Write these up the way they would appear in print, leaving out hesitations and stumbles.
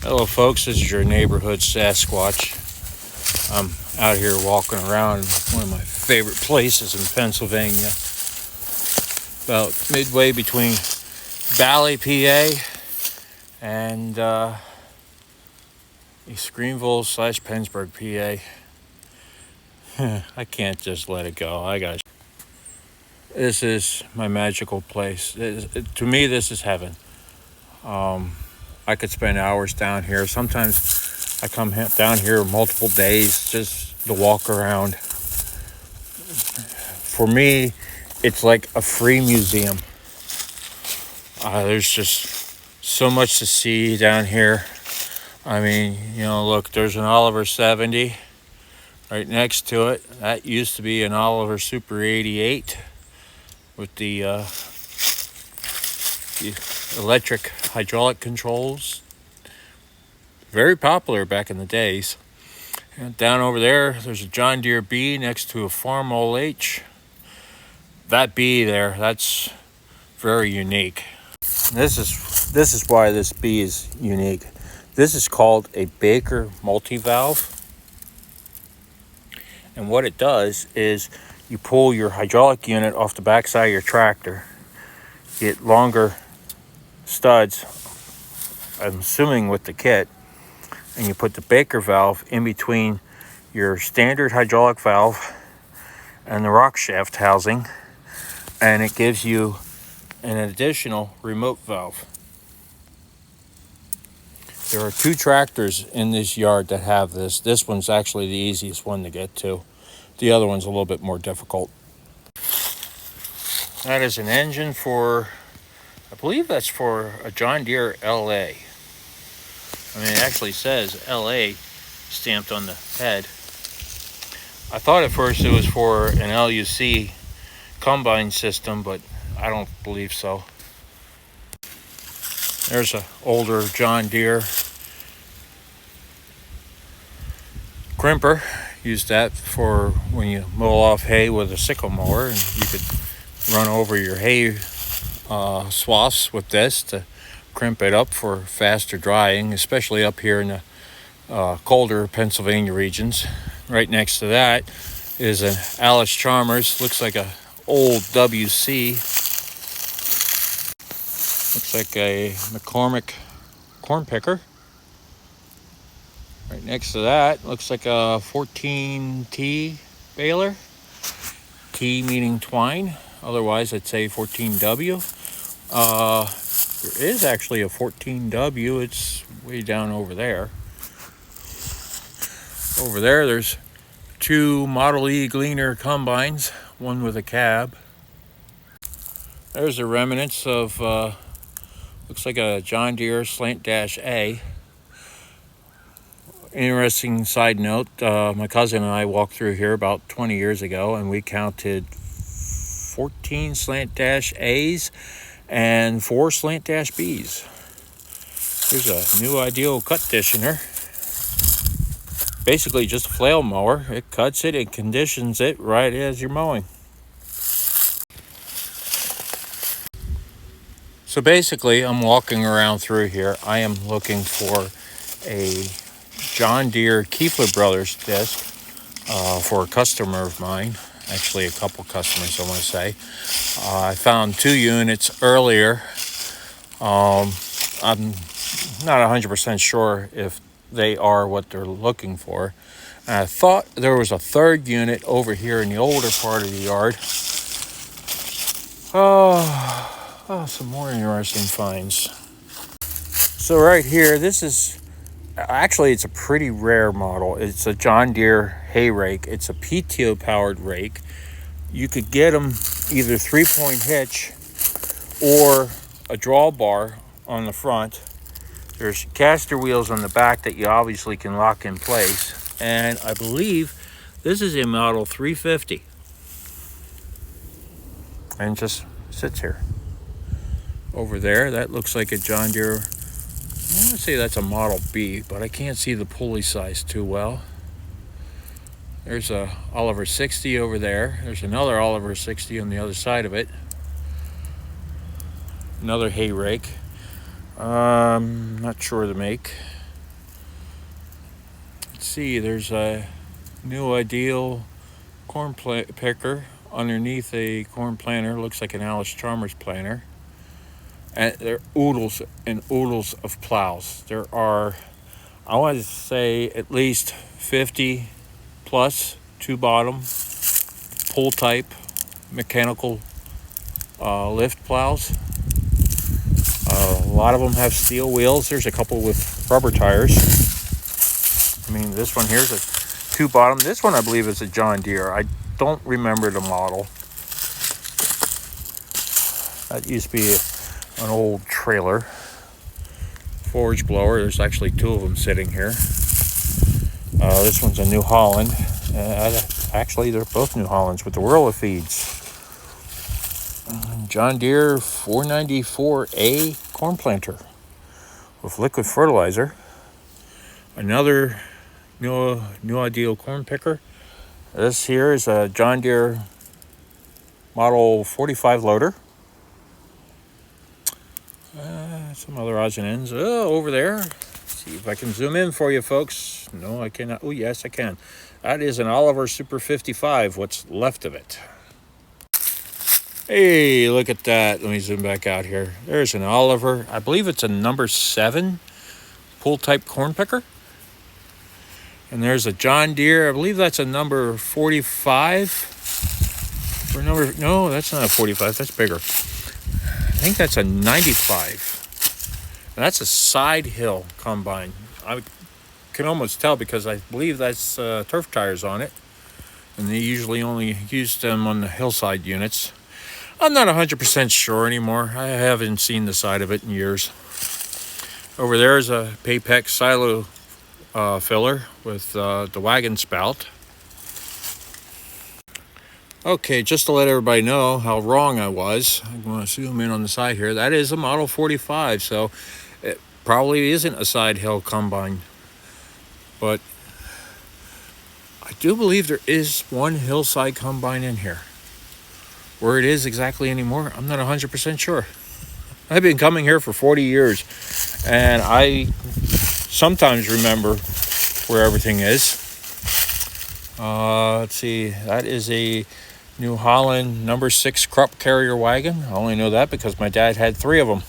Hello folks, this is your neighborhood Sasquatch. I'm out here walking around one of my favorite places in Pennsylvania, about midway between Bally, PA and East Greenville / Pennsburg, PA. I can't just let it go. This is my magical place. To me, this is heaven. I could spend hours down here. Sometimes I come down here multiple days just to walk around. For me, it's like a free museum. There's just so much to see down here. I mean, look, there's an Oliver 70 right next to it. That used to be an Oliver Super 88 with the electric hydraulic controls. Very popular back in the days. And down over there's a John Deere B next to a Farmall H. That B there, that's very unique. This is why this B is unique. This is called a Baker multi-valve. And what it does is you pull your hydraulic unit off the backside of your tractor, get longer studs, I'm assuming with the kit, and you put the Baker valve in between your standard hydraulic valve and the rock shaft housing, and it gives you an additional remote valve. There are 2 tractors in this yard that have this. This one's actually the easiest one to get to. The other one's a little bit more difficult. That is an engine for, I believe that's for a John Deere LA. I mean, it actually says LA stamped on the head. I thought at first it was for an LUC combine system, but I don't believe so. There's an older John Deere crimper. Use that for when you mow off hay with a sickle mower, and you could run over your hay swaths with this to crimp it up for faster drying, especially up here in the colder Pennsylvania regions. Right next to that is an Alice Chalmers. Looks like a old WC. Looks like a McCormick corn picker. Right next to that looks like a 14T baler. T meaning twine. Otherwise, I'd say 14W. There is actually a 14W. It's way down over there. Over there, there's 2 Model E Gleaner combines, one with a cab. There's the remnants of, looks like a John Deere Slant Dash A. Interesting side note, my cousin and I walked through here about 20 years ago, and we counted 14 Slant Dash A's and 4 Slant Dash B's. Here's a new Ideal cut conditioner. Basically just a flail mower. It cuts it, it conditions it right as you're mowing. So basically, I'm walking around through here. I am looking for a John Deere Keefler Brothers disc for a customer of mine. Actually, a couple customers, I want to say. I found 2 units earlier. I'm not 100% sure if they are what they're looking for. And I thought there was a 3rd unit over here in the older part of the yard. Oh, some more interesting finds. So right here, this is, actually it's a pretty rare model. It's a John Deere hay rake. It's a PTO powered rake. You could get them either 3-point hitch or a drawbar on the front. There's caster wheels on the back that you obviously can lock in place. And I believe this is a model 350. And just sits here. Over there, that looks like a John Deere, I want to say that's a Model B, but I can't see the pulley size too well. There's a Oliver 60 over there. There's another Oliver 60 on the other side of it. Another hay rake. Not sure the make. Let's see, there's a new ideal corn picker underneath a corn planter. Looks like an Alice Chalmers planter. And there are oodles and oodles of plows. There are, I want to say, at least 50 plus two bottom pull type mechanical lift plows. A lot of them have steel wheels. There's a couple with rubber tires. I mean, this one here's a two bottom. This one I believe is a John Deere. I don't remember the model. That used to be an old trailer forage blower. There's actually two of them sitting here. This one's a New Holland. Actually, they're both New Hollands with the Whirler feeds. John Deere 494A corn planter with liquid fertilizer. Another new ideal corn picker. This here is a John Deere model 45 loader. Some other odds and ends. Oh, over there. Let's see if I can zoom in for you, folks. No, I cannot. Oh, yes, I can. That is an Oliver Super 55, what's left of it. Hey, look at that. Let me zoom back out here. There's an Oliver. I believe it's a number 7 pull type corn picker. And there's a John Deere. I believe that's a number 45. No, that's not a 45. That's bigger. I think that's a 95. And that's a side hill combine. I can almost tell because I believe that's turf tires on it. And they usually only use them on the hillside units. I'm not 100% sure anymore. I haven't seen the side of it in years. Over there is a Paypex silo filler with the wagon spout. Okay, just to let everybody know how wrong I was, I'm going to zoom in on the side here. That is a Model 45, so it probably isn't a side hill combine. But I do believe there is one hillside combine in here. Where it is exactly anymore, I'm not 100% sure. I've been coming here for 40 years, and I sometimes remember where everything is. Let's see, that is a New Holland number 6 crop carrier wagon. I only know that because my dad had 3 of them.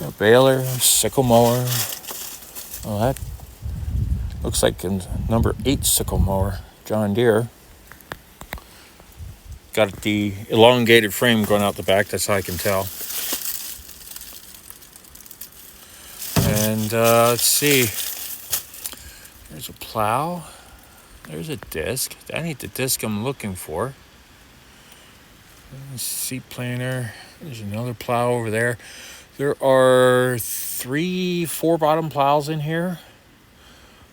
A baler, sickle mower. Oh, that looks like a number 8 sickle mower, John Deere. Got the elongated frame going out the back, that's how I can tell. And let's see. There's a plow. There's a disc. That ain't the disc I'm looking for. Seat planer. There's another plow over there. There are 3 4-bottom plows in here.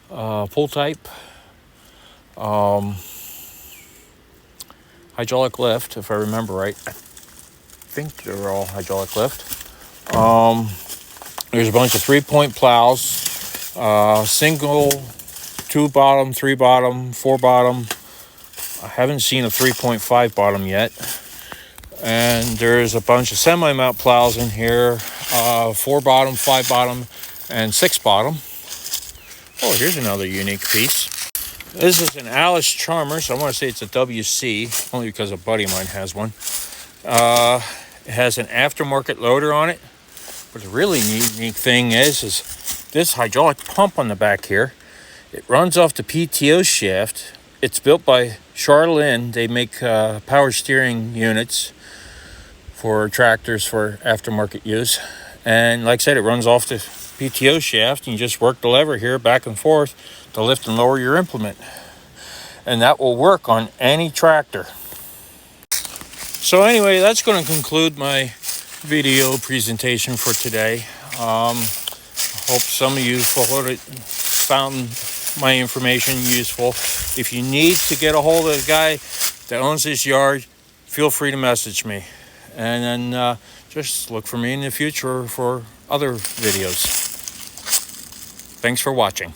Pull type. Hydraulic lift, if I remember right. I think they're all hydraulic lift. There's a bunch of 3-point plows. Single, 2-bottom, 3-bottom, 4-bottom. I haven't seen a 3.5 bottom yet. And there's a bunch of semi-mount plows in here. 4-bottom, 5-bottom, and 6-bottom. Oh, here's another unique piece. This is an Alice Chalmers. I want to say it's a WC, only because a buddy of mine has one. It has an aftermarket loader on it. But the really unique thing is this hydraulic pump on the back here. It runs off the PTO shaft. It's built by Charlene. They make power steering units for tractors for aftermarket use. And like I said, it runs off the PTO shaft, and you just work the lever here back and forth to lift and lower your implement. And that will work on any tractor. So anyway, that's going to conclude my video presentation for today. Hope some of you found my information useful. If you need to get a hold of the guy that owns this yard, feel free to message me. And then just look for me in the future for other videos. Thanks for watching.